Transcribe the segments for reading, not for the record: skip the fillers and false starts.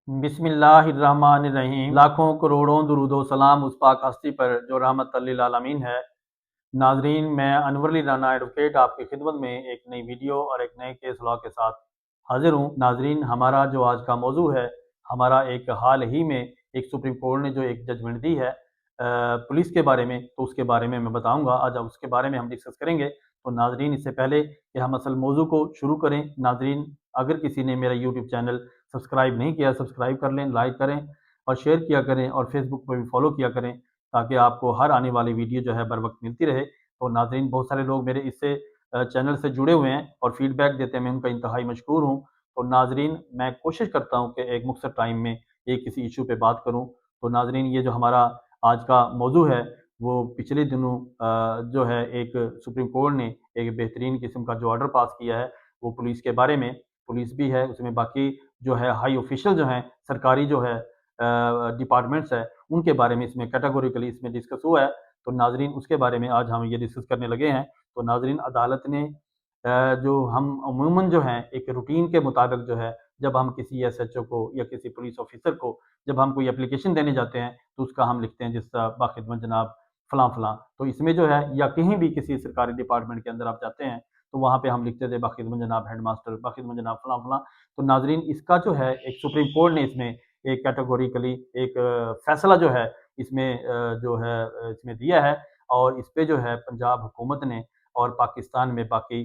بسم اللہ الرحمن الرحیم۔ لاکھوں کروڑوں درود و سلام اس پاک ہستی پر جو رحمت للعالمین ہے۔ ناظرین، میں انور علی رانا ایڈوکیٹ آپ کی خدمت میں ایک نئی ویڈیو اور ایک نئے کیس لا کے ساتھ حاضر ہوں۔ ناظرین، ہمارا جو آج کا موضوع ہے، ہمارا ایک حال ہی میں ایک سپریم کورٹ نے جو ایک ججمنٹ دی ہے پولیس کے بارے میں، تو اس کے بارے میں بتاؤں گا آج، اس کے بارے میں ہم ڈسکس کریں گے۔ تو ناظرین، اس سے پہلے کہ ہم اصل موضوع کو شروع کریں، ناظرین اگر کسی نے میرا یوٹیوب چینل سبسکرائب نہیں کیا، سبسکرائب کر لیں، لائک کریں اور شیئر کیا کریں، اور فیس بک پہ بھی فالو کیا کریں تاکہ آپ کو ہر آنے والی ویڈیو جو ہے بر وقت ملتی رہے۔ تو ناظرین، بہت سارے لوگ میرے اس سے چینل سے جڑے ہوئے ہیں اور فیڈ بیک دیتے ہیں، میں ان کا انتہائی مشکور ہوں۔ تو ناظرین، میں کوشش کرتا ہوں کہ ایک مختصر ٹائم میں ایک کسی ایشو پہ بات کروں۔ تو ناظرین، یہ جو ہمارا آج کا موضوع ہے وہ پچھلے دنوں جو ہے ایک سپریم کورٹ نے ایک بہترین قسم کا جو آرڈر پاس کیا ہے، وہ پولیس کے بارے میں، پولیس بھی ہے اس میں، باقی جو ہے ہائی آفیشل جو ہیں، سرکاری جو ہے ڈپارٹمنٹس ہے، ان کے بارے میں اس میں کیٹیگوریکلی اس میں ڈسکس ہوا ہے۔ تو ناظرین، اس کے بارے میں آج ہم یہ ڈسکس کرنے لگے ہیں۔ تو ناظرین، عدالت نے جو ہم عموماً جو ہیں ایک روٹین کے مطابق جو ہے، جب ہم کسی ایس ایچ او کو یا کسی پولیس آفیسر کو جب ہم کوئی اپلیکیشن دینے جاتے ہیں تو اس کا ہم لکھتے ہیں جس طرح باخدمت جناب فلاں فلاں۔ تو اس میں جو ہے، یا کہیں بھی کسی سرکاری ڈپارٹمنٹ کے اندر آپ جاتے ہیں تو وہاں پہ ہم لکھتے تھے باخدمت جناب ہیڈ ماسٹر، باخدمت جناب فلاں فلاں۔ تو ناظرین، اس کا جو ہے ایک سپریم کورٹ نے اس میں ایک کیٹیگوریکلی ایک فیصلہ جو ہے اس میں جو ہے اس میں دیا ہے، اور اس پہ جو ہے پنجاب حکومت نے اور پاکستان میں باقی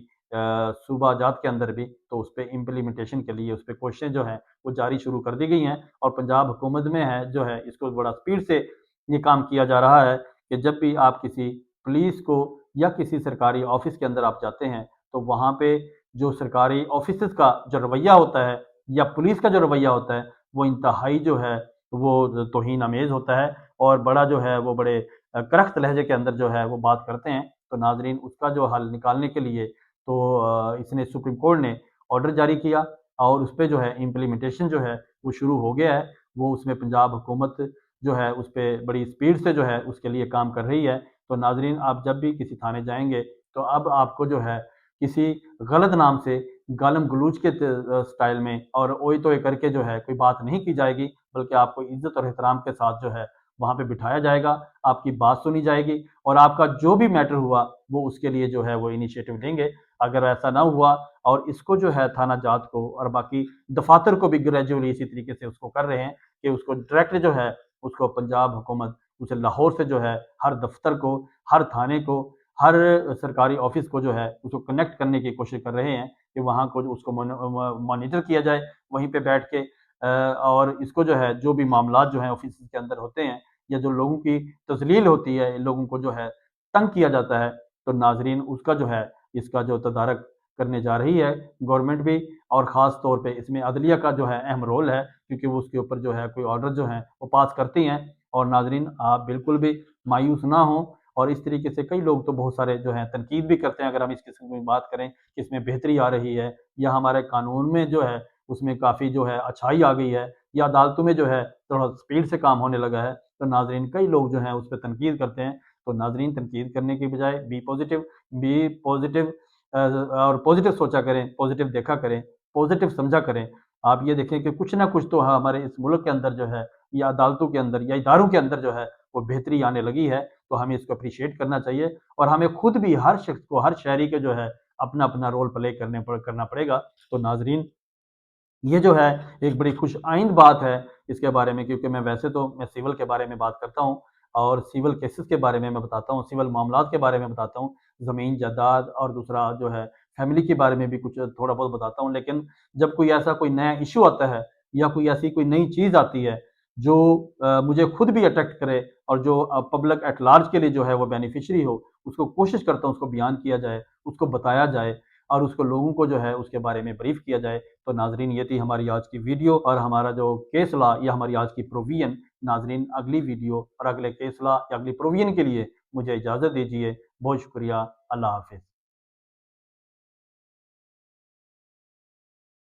صوبہ جات کے اندر بھی، تو اس پہ امپلیمنٹیشن کے لیے اس پہ کوششیں جو ہیں وہ جاری شروع کر دی گئی ہیں، اور پنجاب حکومت میں ہے جو ہے اس کو بڑا سپیڈ سے یہ کام کیا جا رہا ہے کہ جب بھی آپ کسی پولیس کو یا کسی سرکاری آفس کے اندر آپ جاتے ہیں تو وہاں پہ جو سرکاری آفیسز کا جو رویہ ہوتا ہے یا پولیس کا جو رویہ ہوتا ہے وہ انتہائی جو ہے وہ توہین آمیز ہوتا ہے، اور بڑا جو ہے وہ بڑے کرخت لہجے کے اندر جو ہے وہ بات کرتے ہیں۔ تو ناظرین، اس کا جو حل نکالنے کے لیے تو اس نے سپریم کورٹ نے آرڈر جاری کیا، اور اس پہ جو ہے امپلیمنٹیشن جو ہے وہ شروع ہو گیا ہے۔ وہ اس میں پنجاب حکومت جو ہے اس پہ بڑی سپیڈ سے جو ہے اس کے لیے کام کر رہی ہے۔ تو ناظرین، آپ جب بھی کسی تھانے جائیں گے تو اب آپ کو جو ہے کسی غلط نام سے گالم گلوچ کے سٹائل میں اور اوئی توئی کر کے جو ہے کوئی بات نہیں کی جائے گی، بلکہ آپ کو عزت اور احترام کے ساتھ جو ہے وہاں پہ بٹھایا جائے گا، آپ کی بات سنی جائے گی، اور آپ کا جو بھی میٹر ہوا وہ اس کے لیے جو ہے وہ انیشیٹو لیں گے۔ اگر ایسا نہ ہوا، اور اس کو جو ہے تھانہ جات کو اور باقی دفاتر کو بھی گریجولی اسی طریقے سے اس کو کر رہے ہیں کہ اس کو ڈائریکٹ جو ہے اس کو پنجاب حکومت اسے لاہور سے جو ہے ہر دفتر کو، ہر تھانے کو، ہر سرکاری آفس کو جو ہے اس کو کنیکٹ کرنے کی کوشش کر رہے ہیں کہ وہاں کو اس کو مانیٹر کیا جائے وہیں پہ بیٹھ کے، اور اس کو جو ہے جو بھی معاملات جو ہیں آفس کے اندر ہوتے ہیں یا جو لوگوں کی تذلیل ہوتی ہے، لوگوں کو جو ہے تنگ کیا جاتا ہے، تو ناظرین اس کا جو ہے اس کا جو تدارک کرنے جا رہی ہے گورنمنٹ بھی، اور خاص طور پہ اس میں عدلیہ کا جو ہے اہم رول ہے، کیونکہ وہ اس کے اوپر جو ہے کوئی آرڈر جو ہیں وہ پاس کرتی ہیں۔ اور ناظرین، آپ بالکل بھی مایوس نہ ہوں، اور اس طریقے سے کئی لوگ تو بہت سارے جو ہیں تنقید بھی کرتے ہیں اگر ہم اس قسم کی بات کریں کہ اس میں بہتری آ رہی ہے، یا ہمارے قانون میں جو ہے اس میں کافی جو ہے اچھائی آ گئی ہے، یا عدالتوں میں جو ہے تھوڑا سپیڈ سے کام ہونے لگا ہے۔ تو ناظرین، کئی لوگ جو ہیں اس پہ تنقید کرتے ہیں۔ تو ناظرین، تنقید کرنے کی بجائے بی پازیٹیو اور پازیٹیو سوچا کریں، پازیٹیو دیکھا کریں، پازیٹیو سمجھا کریں۔ آپ یہ دیکھیں کہ کچھ نہ کچھ تو ہمارے اس ملک کے اندر جو ہے یا عدالتوں کے اندر یا اداروں کے اندر جو ہے وہ بہتری آنے لگی ہے، تو ہمیں اس کو اپریشیٹ کرنا چاہیے، اور ہمیں خود بھی ہر شخص کو، ہر شہری کے جو ہے اپنا اپنا رول پلے کرنا پڑے گا۔ تو ناظرین، یہ جو ہے ایک بڑی خوش آئند بات ہے اس کے بارے میں، کیونکہ ویسے تو میں سول کے بارے میں بات کرتا ہوں، اور سول کیسز کے بارے میں بتاتا ہوں، سول معاملات کے بارے میں بتاتا ہوں، زمین جائیداد اور دوسرا جو ہے فیملی کے بارے میں بھی کچھ تھوڑا بہت بتاتا ہوں۔ لیکن جب کوئی ایسا کوئی نیا ایشو آتا ہے یا کوئی ایسی کوئی نئی چیز آتی ہے جو مجھے خود بھی اٹریکٹ کرے اور جو پبلک ایٹ لارج کے لیے جو ہے وہ بینیفیشری ہو، اس کو کوشش کرتا ہوں اس کو بیان کیا جائے، اس کو بتایا جائے، اور اس کو لوگوں کو جو ہے اس کے بارے میں بریف کیا جائے۔ تو ناظرین، یہ تھی ہماری آج کی ویڈیو اور ہمارا جو کیس لا یا ہماری آج کی پروویژن۔ ناظرین، اگلی ویڈیو اور اگلے کیس لا یا اگلی پروویژن کے لیے مجھے اجازت دیجیے۔ بہت شکریہ، اللہ حافظ۔